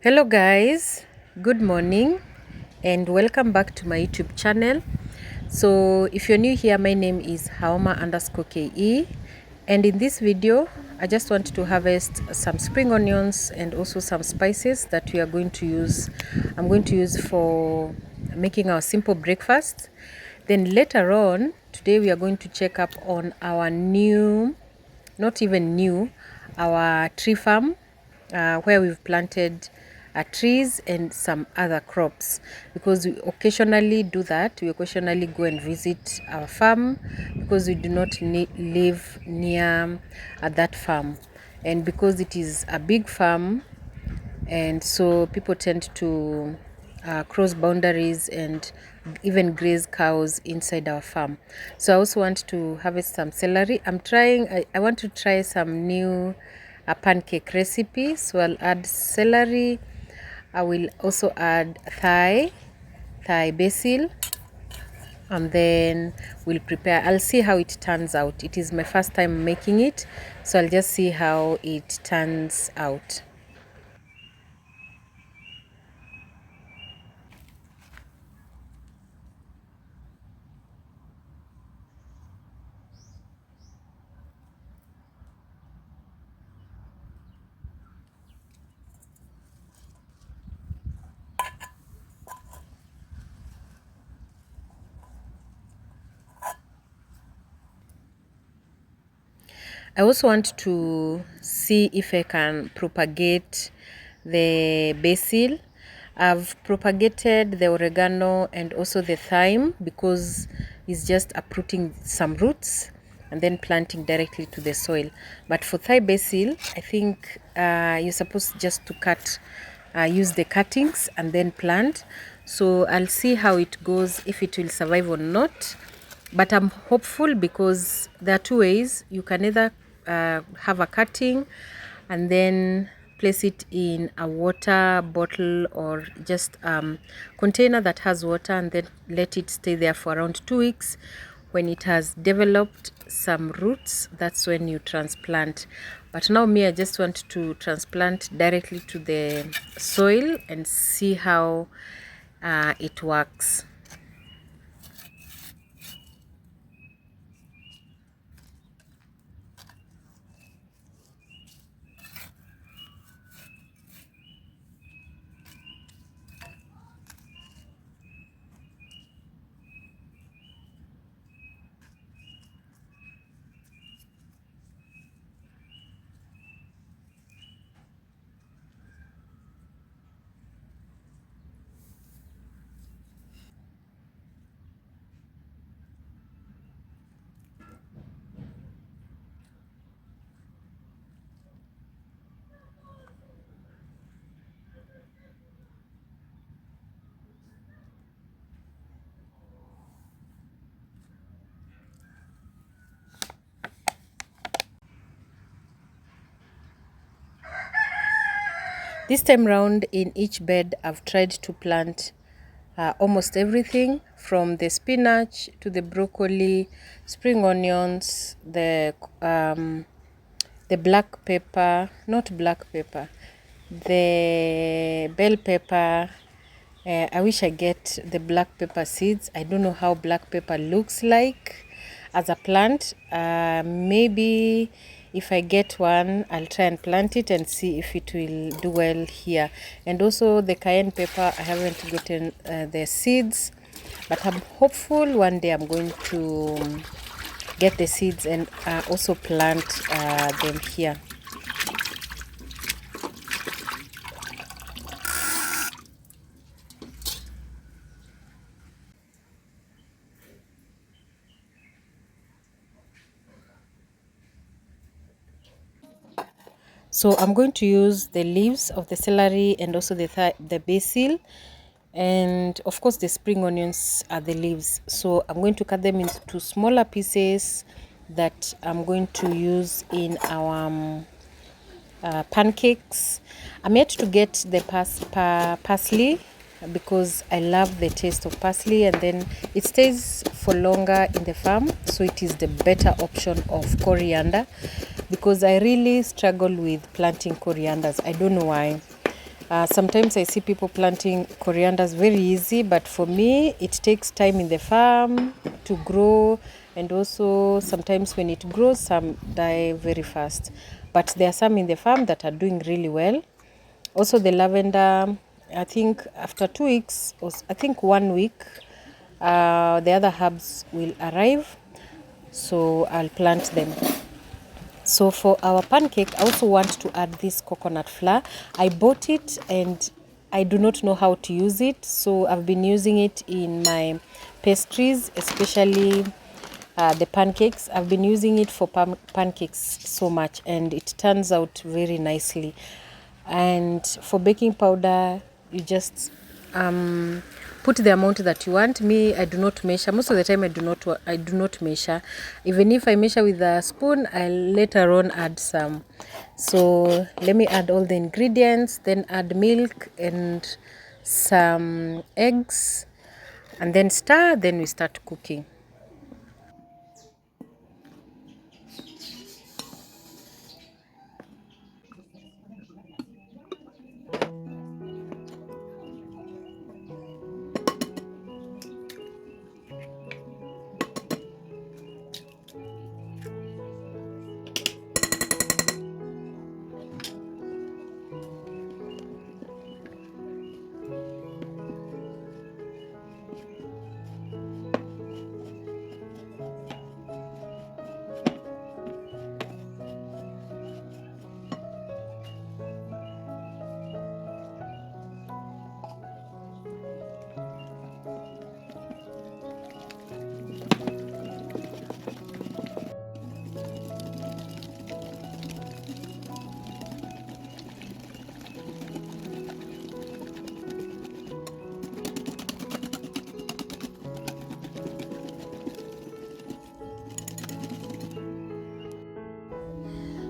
Hello guys, good morning and welcome back to my YouTube channel. So if you're new here, my name is Haoma_KE, and in this video I just want to harvest some spring onions and also some spices that we are going to use. I'm going to use for making our simple breakfast. Then later on today we are going to check up on our new, not even new, our tree farm where we've planted trees and some other crops, because we occasionally do that. We occasionally go and visit our farm because we do not live near that farm, and because it is a big farm, and so people tend to cross boundaries and even graze cows inside our farm. So I also want to harvest some celery. I want to try some new pancake recipe, so I'll add celery. I will also add thai basil, and then we'll prepare. I'll see how it turns out. It is my first time making it, so I'll just see how it turns out. I also want to see if I can propagate the basil. I've propagated the oregano and also the thyme because it's just uprooting some roots and then planting directly to the soil. But for Thai basil, I think you're supposed just to use the cuttings and then plant. So I'll see how it goes, if it will survive or not. But I'm hopeful because there are two ways. You can either have a cutting and then place it in a water bottle or just container that has water, and then let it stay there for around 2 weeks. When it has developed some roots, that's when you transplant. But now me, I just want to transplant directly to the soil and see how it works. This time round, in each bed, I've tried to plant almost everything, from the spinach to the broccoli, spring onions, the black pepper, not black pepper, the bell pepper. I wish I get the black pepper seeds. I don't know how black pepper looks like as a plant. Maybe if I get one, I'll try and plant it and see if it will do well here. And also the cayenne pepper, I haven't gotten the seeds, but I'm hopeful one day I'm going to get the seeds and also plant them here. So I'm going to use the leaves of the celery and also the basil, and of course the spring onions are the leaves. So I'm going to cut them into smaller pieces that I'm going to use in our pancakes. I'm yet to get the parsley because I love the taste of parsley, and then it stays for longer in the farm, so it is the better option of coriander, because I really struggle with planting corianders. I don't know why. Sometimes I see people planting corianders very easy, but for me, it takes time in the farm to grow, and also sometimes when it grows, some die very fast. But there are some in the farm that are doing really well. Also, the lavender, I think after 2 weeks, or I think 1 week, the other herbs will arrive, so I'll plant them. So for our pancake, I also want to add this coconut flour. I bought it and I do not know how to use it. So I've been using it in my pastries, especially the pancakes. I've been using it for pancakes so much, and it turns out very nicely. And for baking powder, you just put the amount that you want. Me, I do not measure. Most of the time, I do not measure. Even if I measure with a spoon, I'll later on add some. So let me add all the ingredients, then add milk and some eggs, and then stir. Then we start cooking.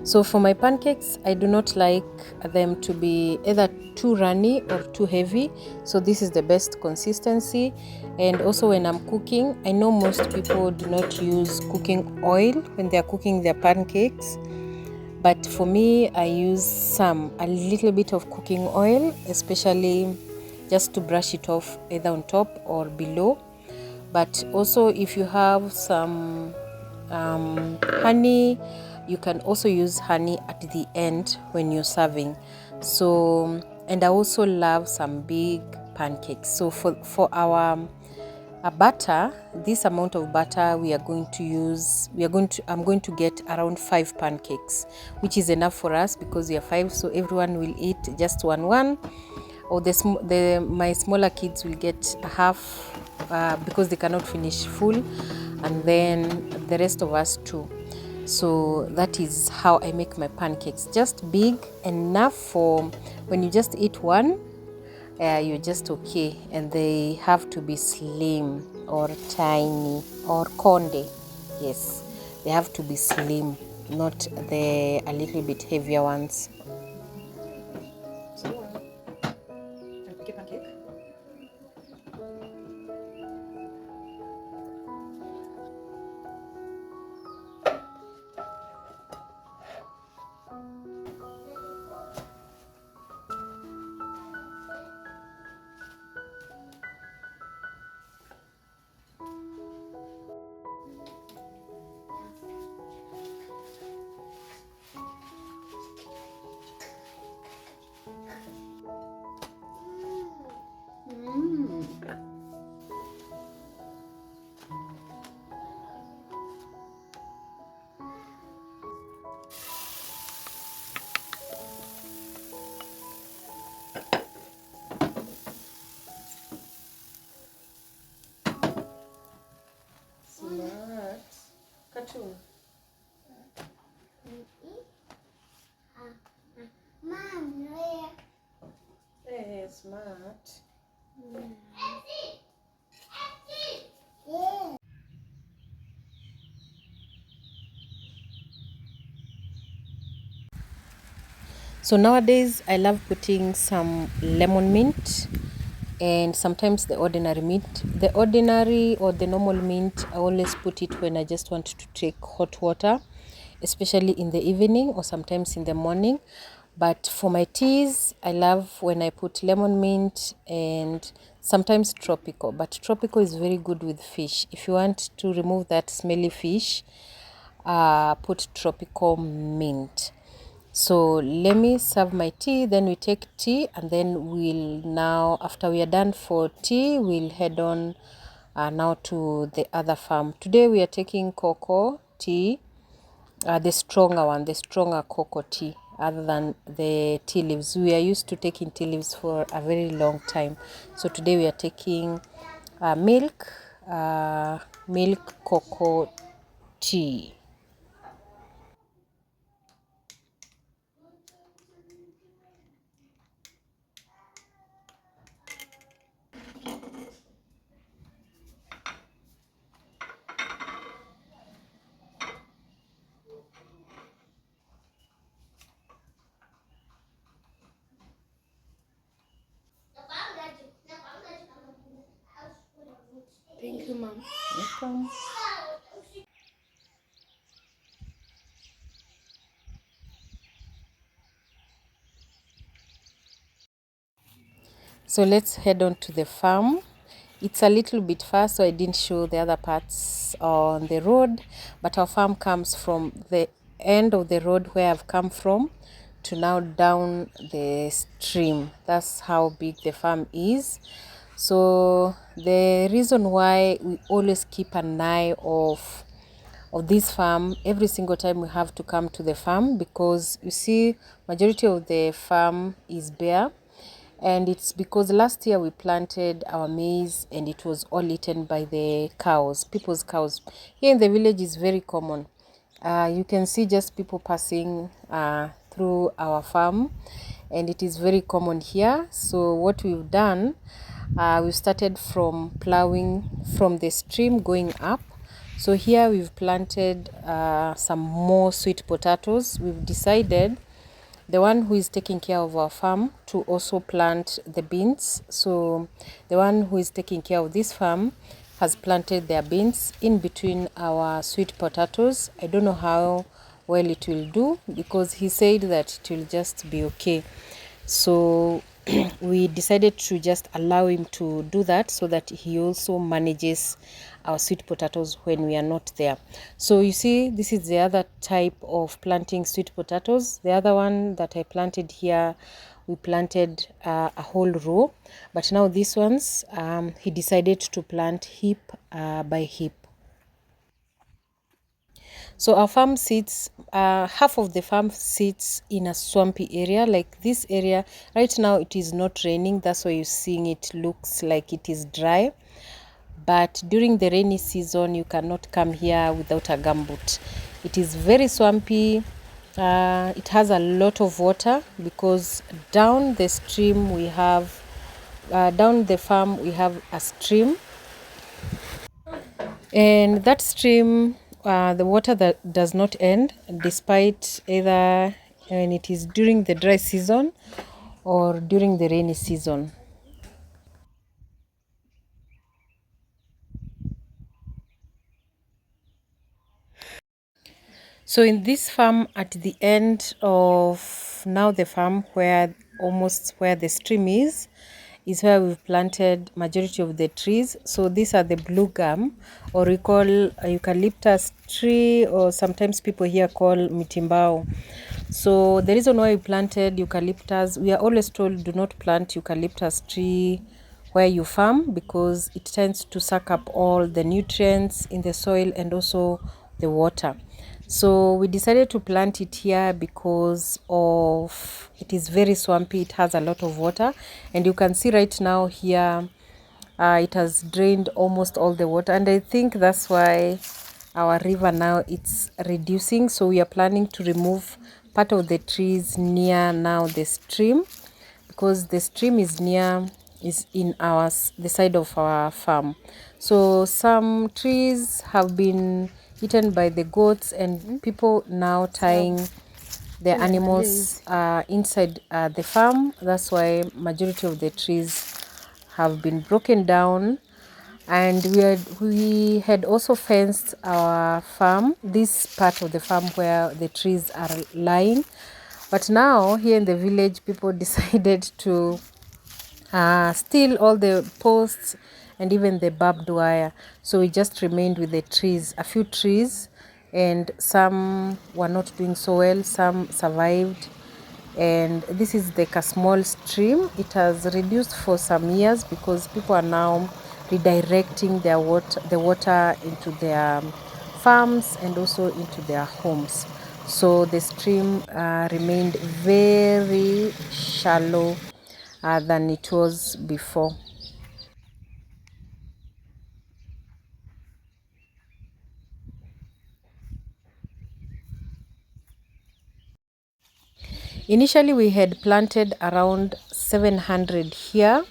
So for my pancakes, I do not like them to be either too runny or too heavy. So this is the best consistency. And also when I'm cooking, I know most people do not use cooking oil when they are cooking their pancakes. But for me, I use a little bit of cooking oil, especially just to brush it off either on top or below. But also if you have some honey, you can also use honey at the end when you're serving. So, and I also love some big pancakes. So for our butter, this amount of butter we are going to use, I'm going to get around 5 pancakes, which is enough for us because we are 5, so everyone will eat just one, or my smaller kids will get a half because they cannot finish full, and then the rest of us too. So that is how I make my pancakes, just big enough for when you just eat one, you're just okay. And they have to be slim or tiny or conde. Yes, they have to be slim, not the a little bit heavier ones. Smart. Cartoon. Hey, smart. So nowadays I love putting some lemon mint and sometimes the ordinary mint. The ordinary or the normal mint, I always put it when I just want to take hot water, especially in the evening or sometimes in the morning. But for my teas, I love when I put lemon mint and sometimes tropical. But tropical is very good with fish. If you want to remove that smelly fish, put tropical mint. So let me serve my tea, then we take tea, and then we'll now, after we are done for tea, we'll head on now to the other farm. Today we are taking cocoa tea, the stronger one, the stronger cocoa tea, other than the tea leaves. We are used to taking tea leaves for a very long time. So today we are taking milk, milk cocoa tea. Thank you, Mom. Welcome. So let's head on to the farm. It's a little bit far, so I didn't show the other parts on the road, but our farm comes from the end of the road where I've come from to now down the stream. That's how big the farm is. So the reason why we always keep an eye of this farm every single time we have to come to the farm, because you see majority of the farm is bare, and it's because last year we planted our maize and it was all eaten by the cows, people's cows. Here in the village is very common. You can see just people passing through our farm, and it is very common here. So what we've done, we started from plowing from the stream going up. So here we've planted some more sweet potatoes. We've decided, the one who is taking care of our farm, to also plant the beans. So the one who is taking care of this farm has planted their beans in between our sweet potatoes. I don't know how well it will do, because he said that it will just be okay. So we decided to just allow him to do that, so that he also manages our sweet potatoes when we are not there. So you see, this is the other type of planting sweet potatoes. The other one that I planted here, we planted a whole row, but now these ones, he decided to plant heap by heap. So our farm sits, half of the farm sits in a swampy area. Like this area right now, it is not raining, that's why you're seeing it looks like it is dry. But during the rainy season, you cannot come here without a gumboot. It is very swampy. It has a lot of water, because down the stream we have, down the farm we have a stream, and that stream, the water that does not end, despite either when it is during the dry season or during the rainy season. So in this farm, at the end of now the farm, where almost where the stream is where we've planted majority of the trees. So these are the blue gum, or we call eucalyptus tree, or sometimes people here call mitimbao. So the reason why we planted eucalyptus, we are always told do not plant eucalyptus tree where you farm, because it tends to suck up all the nutrients in the soil and also the water. So we decided to plant it here because of it is very swampy, it has a lot of water, and you can see right now here it has drained almost all the water, and I think that's why our river now it's reducing. So we are planning to remove part of the trees near now the stream, because the stream is in the side of our farm. So some trees have been eaten by the goats, and people now tying the animals inside the farm. That's why majority of the trees have been broken down. And we had also fenced our farm, this part of the farm where the trees are lying. But now here in the village, people decided to steal all the posts and even the barbed wire. So we just remained with the trees, a few trees, and some were not doing so well, some survived. And this is like a small stream. It has reduced for some years because people are now redirecting the water into their farms and also into their homes. So the stream remained very shallow than it was before. Initially, we had planted around 700 here,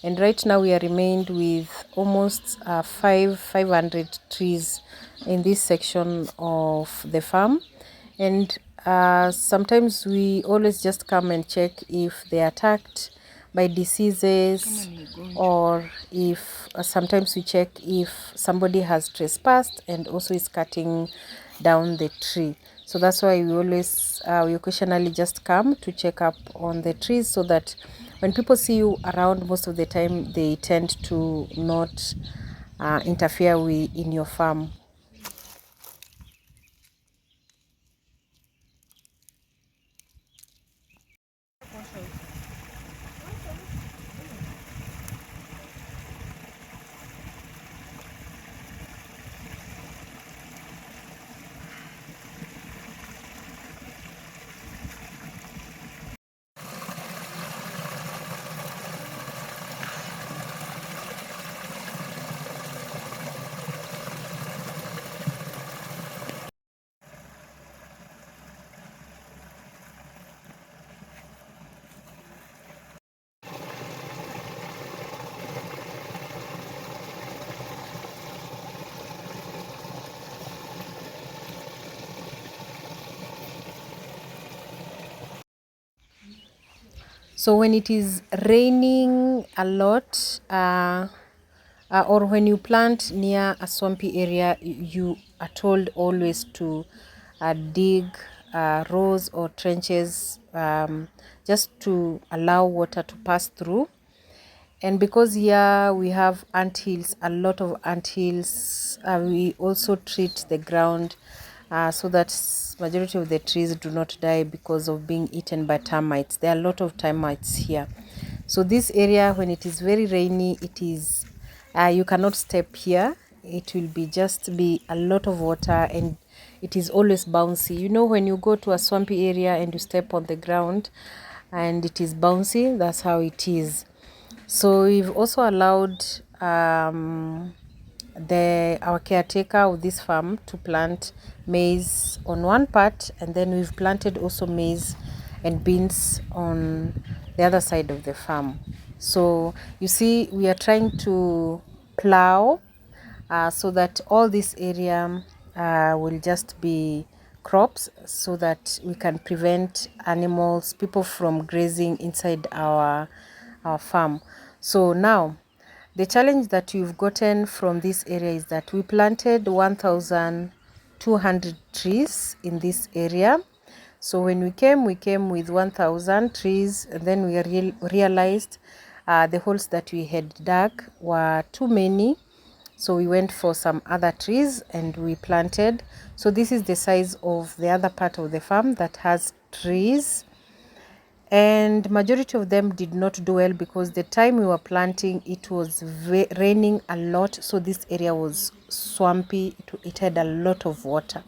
and right now we are remained with almost 500 trees in this section of the farm. And sometimes we always just come and check if they are attacked by diseases, or if sometimes we check if somebody has trespassed and also is cutting down the tree. So that's why we occasionally just come to check up on the trees, so that when people see you around, most of the time they tend to not interfere in your farm. So when it is raining a lot, or when you plant near a swampy area, you are told always to dig rows or trenches, just to allow water to pass through. And because here we have anthills, a lot of anthills, we also treat the ground so that majority of the trees do not die because of being eaten by termites. There are a lot of termites here. So this area, when it is very rainy, it is you cannot step here. It will be just be a lot of water, and it is always bouncy. You know, when you go to a swampy area and you step on the ground and it is bouncy, that's how it is. So we've also allowed our caretaker of this farm to plant maize on one part, and then we've planted also maize and beans on the other side of the farm. So you see, we are trying to plow so that all this area will just be crops, so that we can prevent people from grazing inside our farm. So now the challenge that we've gotten from this area is that we planted 1,200 trees in this area. So when we came with 1,000 trees, and then we realized the holes that we had dug were too many. So we went for some other trees and we planted. So this is the size of the other part of the farm that has trees, and majority of them did not do well because the time we were planting, it was raining a lot. So this area was swampy. It had a lot of water.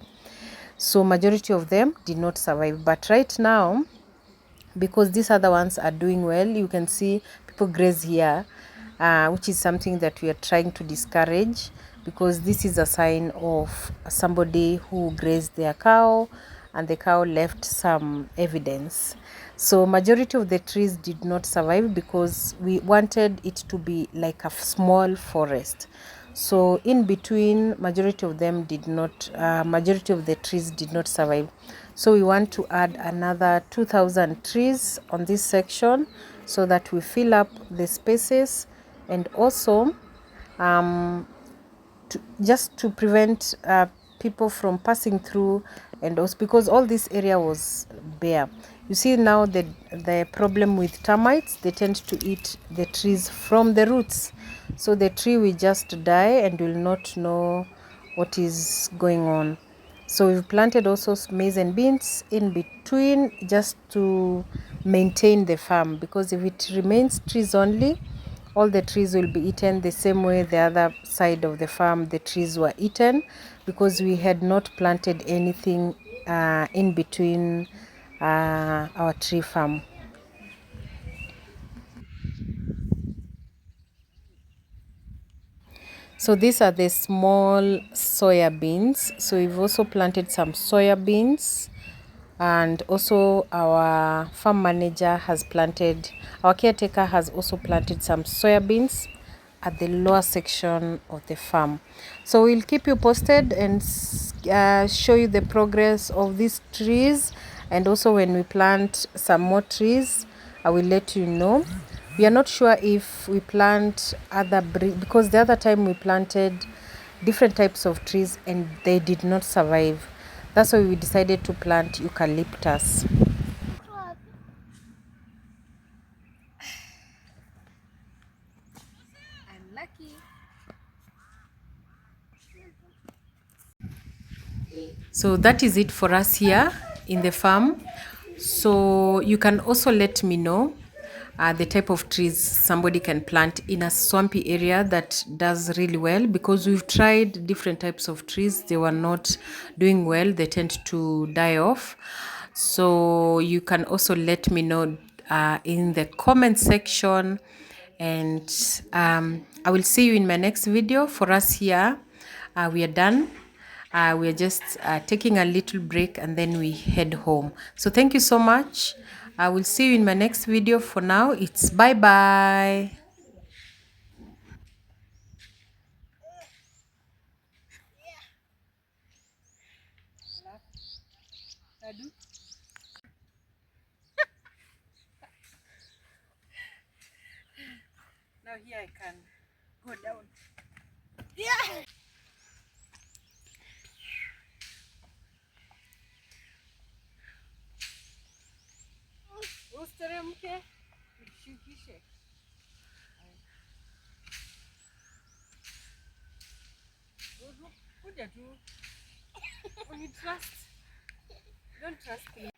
So majority of them did not survive. But right now, because these other ones are doing well, you can see people graze here, which is something that we are trying to discourage, because this is a sign of somebody who grazed their cow and the cow left some evidence. So majority of the trees did not survive because we wanted it to be like a small forest. So in between, majority of the trees did not survive. So we want to add another 2,000 trees on this section so that we fill up the spaces, and also just to prevent people from passing through and also because all this area was bare. You see now the problem with termites, they tend to eat the trees from the roots, so the tree will just die and will not know what is going on. So we've planted also maize and beans in between just to maintain the farm, because if it remains trees only, all the trees will be eaten the same way the other side of the farm the trees were eaten, because we had not planted anything in between our tree farm. So these are the small soya beans. So we've also planted some soya beans, and also our farm manager has planted, our caretaker has also planted some soya beans at the lower section of the farm. So we'll keep you posted and show you the progress of these trees, and also when we plant some more trees I will let you know. We are not sure if we plant other because the other time we planted different types of trees and they did not survive. That's why we decided to plant eucalyptus. I'm lucky. So that is it for us here in the farm. So you can also let me know the type of trees somebody can plant in a swampy area that does really well, because we've tried different types of trees, they were not doing well, they tend to die off. So you can also let me know in the comment section, and I will see you in my next video. For us here, we are done. We are just taking a little break and then we head home. So thank you so much. I will see you in my next video. For now, it's bye bye. Now here I can go down. Usteremke, ushukishe. Kuja tu. Only trust. Don't trust me.